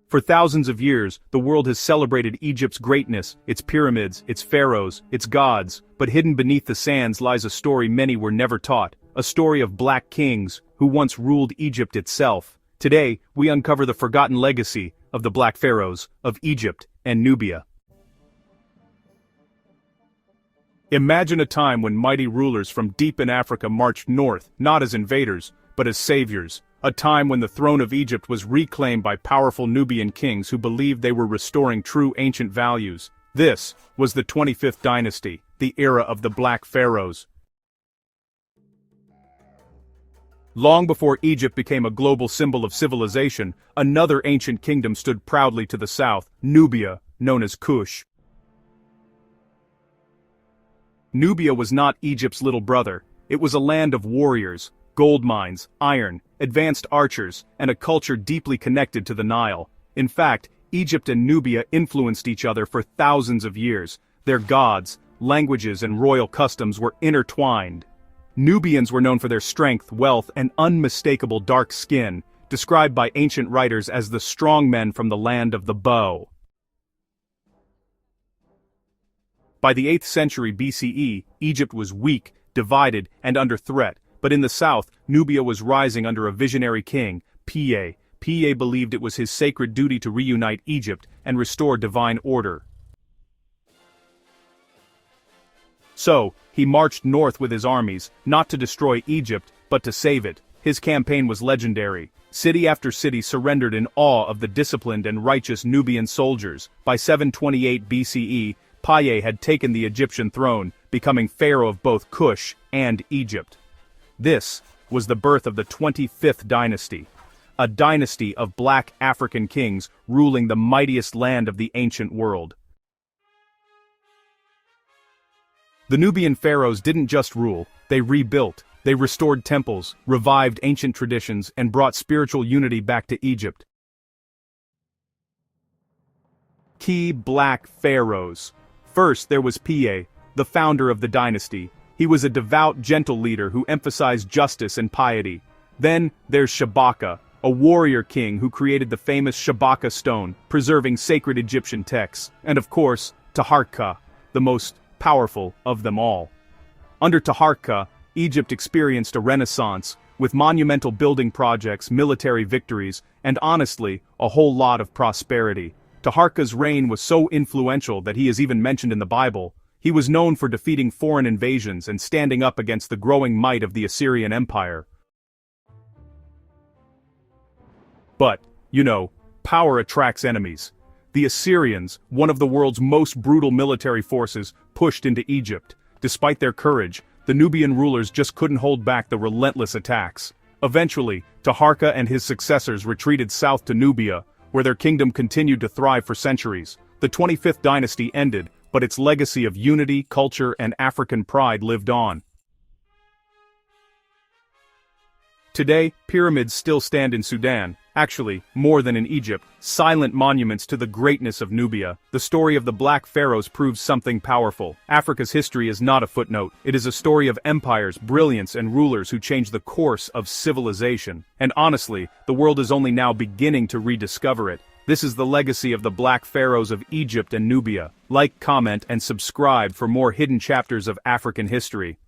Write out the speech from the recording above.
For thousands of years, the world has celebrated Egypt's greatness, its pyramids, its pharaohs, its gods, but hidden beneath the sands lies a story many were never taught, a story of black kings who once ruled Egypt itself. Today, we uncover the forgotten legacy of the black pharaohs of Egypt and Nubia. Imagine a time when mighty rulers from deep in Africa marched north, not as invaders, but as saviors. A time when the throne of Egypt was reclaimed by powerful Nubian kings who believed they were restoring true ancient values. This was the 25th dynasty, the era of the Black Pharaohs. Long before Egypt became a global symbol of civilization, another ancient kingdom stood proudly to the south, Nubia, known as Kush. Nubia was not Egypt's little brother. It was a land of warriors, gold mines, iron, advanced archers, and a culture deeply connected to the Nile. In fact, Egypt and Nubia influenced each other for thousands of years. Their gods, languages, and royal customs were intertwined. Nubians were known for their strength, wealth, and unmistakable dark skin, described by ancient writers as the strong men from the land of the bow. By the 8th century BCE, Egypt was weak, divided, and under threat, but in the south, Nubia was rising under a visionary king, Piye. Piye believed it was his sacred duty to reunite Egypt and restore divine order. So, he marched north with his armies, not to destroy Egypt, but to save it. His campaign was legendary. City after city surrendered in awe of the disciplined and righteous Nubian soldiers. By 728 BCE, Piye had taken the Egyptian throne, becoming pharaoh of both Kush and Egypt. This was the birth of the 25th dynasty, a dynasty of black African kings ruling the mightiest land of the ancient world. The Nubian pharaohs didn't just rule, they rebuilt. They restored temples, revived ancient traditions, and brought spiritual unity back to Egypt. Key black pharaohs. First there was Piye, the founder of the dynasty. He was a devout, gentle leader who emphasized justice and piety. Then there's Shabaka, a warrior king who created the famous Shabaka stone, preserving sacred Egyptian texts. And of course, Taharqa, the most powerful of them all. Under Taharqa, Egypt experienced a renaissance, with monumental building projects, military victories, and honestly, a whole lot of prosperity. Taharqa's reign was so influential that he is even mentioned in the Bible. He was known for defeating foreign invasions and standing up against the growing might of the Assyrian Empire. But, power attracts enemies. The Assyrians, one of the world's most brutal military forces, pushed into Egypt. Despite their courage, the Nubian rulers just couldn't hold back the relentless attacks. Eventually, Taharqa and his successors retreated south to Nubia, where their kingdom continued to thrive for centuries. The 25th dynasty ended, but its legacy of unity, culture, and African pride lived on. Today, pyramids still stand in Sudan, actually, more than in Egypt, silent monuments to the greatness of Nubia. The story of the Black Pharaohs proves something powerful. Africa's history is not a footnote. It is a story of empires, brilliance, and rulers who changed the course of civilization. And honestly, the world is only now beginning to rediscover it. This is the legacy of the Black Pharaohs of Egypt and Nubia. Like, comment, and subscribe for more hidden chapters of African history.